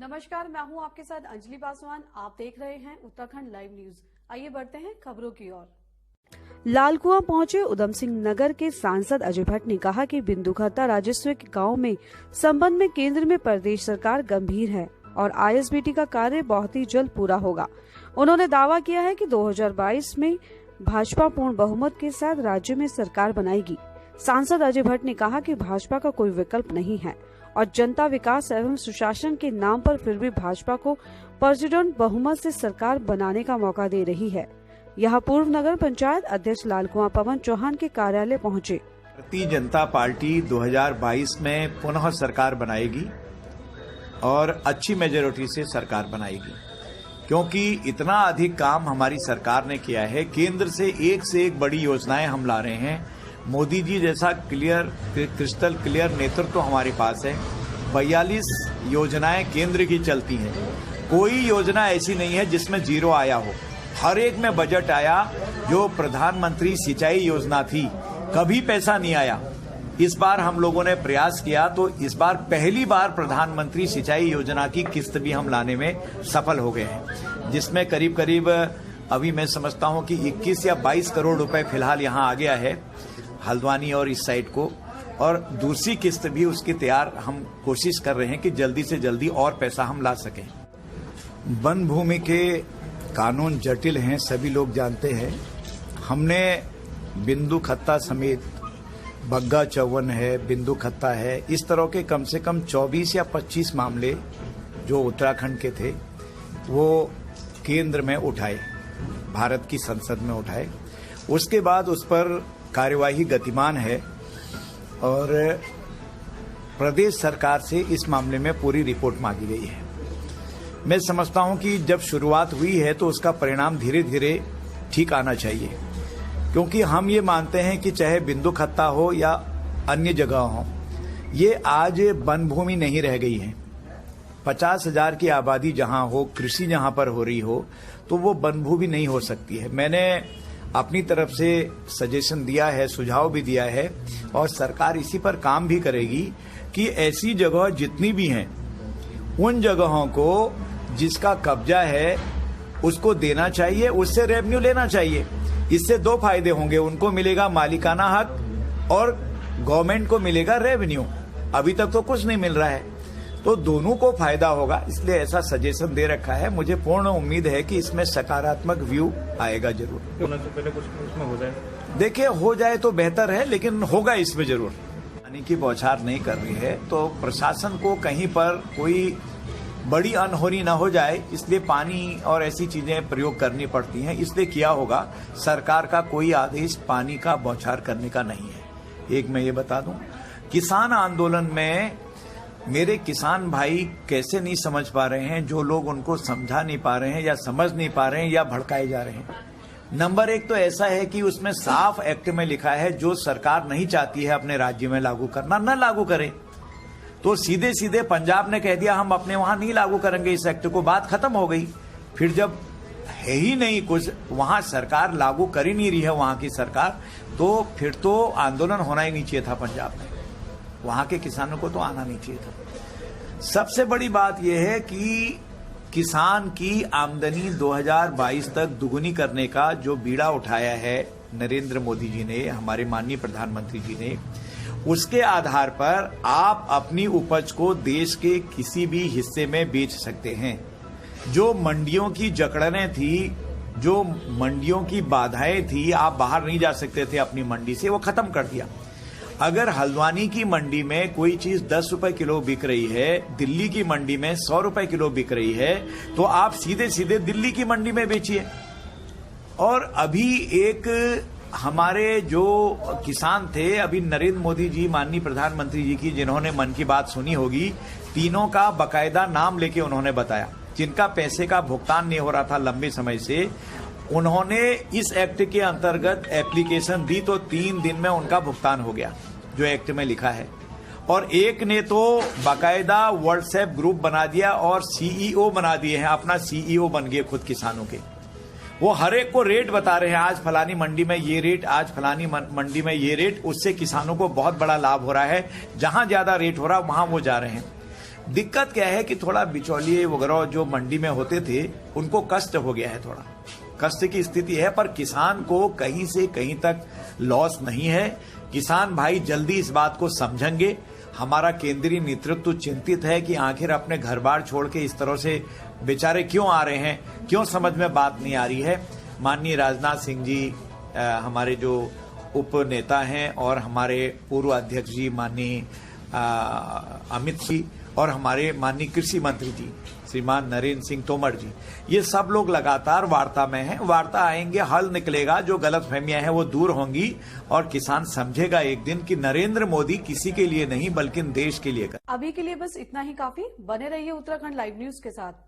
नमस्कार, मैं हूं आपके साथ अंजलि पासवान। आप देख रहे हैं उत्तराखंड लाइव न्यूज। आइए बढ़ते हैं खबरों की ओर। लालकुआं पहुंचे उधम सिंह नगर के सांसद अजय भट्ट ने कहा कि बिंदुखत्ता राजस्व के गांव में संबंध में केंद्र में प्रदेश सरकार गंभीर है और आईएसबीटी का कार्य बहुत ही जल्द पूरा होगा। उन्होंने दावा किया है कि 2022 में भाजपा पूर्ण बहुमत के साथ राज्य में सरकार बनाएगी। सांसद अजय भट्ट ने कहा कि भाजपा का कोई विकल्प नहीं है और जनता विकास एवं सुशासन के नाम पर फिर भी भाजपा को प्रचंड बहुमत से सरकार बनाने का मौका दे रही है। यहाँ पूर्व नगर पंचायत अध्यक्ष लालकुआं पवन चौहान के कार्यालय पहुंचे। भारतीय जनता पार्टी 2022 में पुनः सरकार बनाएगी और अच्छी मेजोरिटी से सरकार बनाएगी, क्योंकि इतना अधिक काम हमारी सरकार ने किया है। केंद्र से एक बड़ी योजनाएं हम ला रहे हैं। मोदी जी जैसा क्रिस्टल क्लियर नेतृत्व तो हमारे पास है। 42 योजनाएं केंद्र की चलती हैं। कोई योजना ऐसी नहीं है जिसमें जीरो आया हो। हर एक में बजट आया। जो प्रधानमंत्री सिंचाई योजना थी, कभी पैसा नहीं आया। इस बार हम लोगों ने प्रयास किया तो इस बार पहली बार प्रधानमंत्री सिंचाई योजना की किस्त भी हम लाने में सफल हो गए हैं, जिसमें करीब अभी मैं समझता हूं कि 21 या 22 करोड़ रुपए फिलहाल यहां आ गया है हल्द्वानी और इस साइड को, और दूसरी किस्त भी उसकी तैयार हम कोशिश कर रहे हैं कि जल्दी से जल्दी और पैसा हम ला सकें। वन भूमि के कानून जटिल हैं, सभी लोग जानते हैं। हमने बिंदुखत्ता समेत बग्गा चौवन है, बिंदुखत्ता है, इस तरह के कम से कम 24 या 25 मामले जो उत्तराखंड के थे वो केंद्र में उठाए, भारत की संसद में उठाए। उसके बाद उस पर कार्यवाही गतिमान है और प्रदेश सरकार से इस मामले में पूरी रिपोर्ट मांगी गई है। मैं समझता हूं कि जब शुरुआत हुई है तो उसका परिणाम धीरे धीरे ठीक आना चाहिए, क्योंकि हम ये मानते हैं कि चाहे बिंदुखत्ता हो या अन्य जगह हो, ये आज वन भूमि नहीं रह गई है। 50,000 की आबादी जहां हो, कृषि जहां पर हो रही हो, तो वो वन भूमि नहीं हो सकती है। मैंने अपनी तरफ से सजेशन दिया है, सुझाव भी दिया है, और सरकार इसी पर काम भी करेगी कि ऐसी जगह जितनी भी हैं उन जगहों को जिसका कब्जा है उसको देना चाहिए, उससे रेवेन्यू लेना चाहिए। इससे दो फायदे होंगे, उनको मिलेगा मालिकाना हक और गवर्नमेंट को मिलेगा रेवेन्यू। अभी तक तो कुछ नहीं मिल रहा है, तो दोनों को फायदा होगा, इसलिए ऐसा सजेशन दे रखा है। मुझे पूर्ण उम्मीद है कि इसमें सकारात्मक व्यू आएगा जरूर। पहले कुछ उसमें हो जाए, देखिए हो जाए तो बेहतर है, लेकिन होगा इसमें जरूर। पानी की बौछार नहीं कर रही है तो प्रशासन को कहीं पर कोई बड़ी अनहोनी न हो जाए, इसलिए पानी और ऐसी चीजें प्रयोग करनी पड़ती हैं, इसलिए किया होगा। सरकार का कोई आदेश पानी का बौछार करने का नहीं है। एक मैं ये बता दूं, किसान आंदोलन में मेरे किसान भाई कैसे नहीं समझ पा रहे हैं, जो लोग उनको समझा नहीं पा रहे हैं या समझ नहीं पा रहे हैं या भड़काए जा रहे हैं। नंबर एक तो ऐसा है कि उसमें साफ एक्ट में लिखा है जो सरकार नहीं चाहती है अपने राज्य में लागू करना, न लागू करे। तो सीधे सीधे पंजाब ने कह दिया हम अपने वहां नहीं लागू करेंगे इस एक्ट को, बात खत्म हो गई। फिर जब है ही नहीं कुछ, वहां सरकार लागू कर ही नहीं रही है वहां की सरकार, तो फिर तो आंदोलन होना ही नहीं चाहिए था पंजाब में। वहां के किसानों को तो आना नहीं चाहिए था। सबसे बड़ी बात यह है कि किसान की आमदनी 2022 तक दुगुनी करने का जो बीड़ा उठाया है नरेंद्र मोदी जी ने, हमारे माननीय प्रधानमंत्री जी ने, उसके आधार पर आप अपनी उपज को देश के किसी भी हिस्से में बेच सकते हैं। जो मंडियों की जकड़नें थी, जो मंडियों की बाधाएं थी, आप बाहर नहीं जा सकते थे अपनी मंडी से, वो खत्म कर दिया। अगर हल्द्वानी की मंडी में कोई चीज 10 रुपए किलो बिक रही है, दिल्ली की मंडी में 100 रुपए किलो बिक रही है, तो आप सीधे सीधे दिल्ली की मंडी में बेचिए। और अभी एक हमारे जो किसान थे, अभी नरेंद्र मोदी जी माननीय प्रधानमंत्री जी की, जिन्होंने मन की बात सुनी होगी, तीनों का बकायदा नाम लेके उन्होंने बताया, जिनका पैसे का भुगतान नहीं हो रहा था लंबे समय से, उन्होंने इस एक्ट के अंतर्गत एप्लीकेशन दी तो 3 दिन में उनका भुगतान हो गया, जो एक्ट में लिखा है। और एक ने तो बाकायदा व्हाट्सएप ग्रुप बना दिया और सीईओ बना दिए हैं, अपना सीईओ बन गए खुद किसानों के। वो हर एक को रेट बता रहे हैं, आज फलानी मंडी में ये रेट, आज फलानी मंडी में ये रेट। उससे किसानों को बहुत बड़ा लाभ हो रहा है। जहां ज्यादा रेट हो रहा है वहां वो जा रहे हैं। दिक्कत क्या है कि थोड़ा बिचौलिए वगैरह जो मंडी में होते थे उनको कष्ट हो गया है, थोड़ा कष्ट की स्थिति है, पर किसान को कहीं से कहीं तक लॉस नहीं है। किसान भाई जल्दी इस बात को समझेंगे। हमारा केंद्रीय नेतृत्व चिंतित है कि आखिर अपने घर बार छोड़ के इस तरह से बेचारे क्यों आ रहे हैं, क्यों समझ में बात नहीं आ रही है। माननीय राजनाथ सिंह जी हमारे जो उप नेता हैं और हमारे पूर्व अध्यक्ष जी माननीय अमित जी और हमारे माननीय कृषि मंत्री जी श्रीमान नरेंद्र सिंह तोमर जी, ये सब लोग लगातार वार्ता में हैं। वार्ता आएंगे, हल निकलेगा, जो गलतफहमियां हैं वो दूर होंगी और किसान समझेगा एक दिन कि नरेंद्र मोदी किसी के लिए नहीं बल्कि देश के लिए कर। अभी के लिए बस इतना ही काफी। बने रहिए उत्तराखंड लाइव न्यूज के साथ।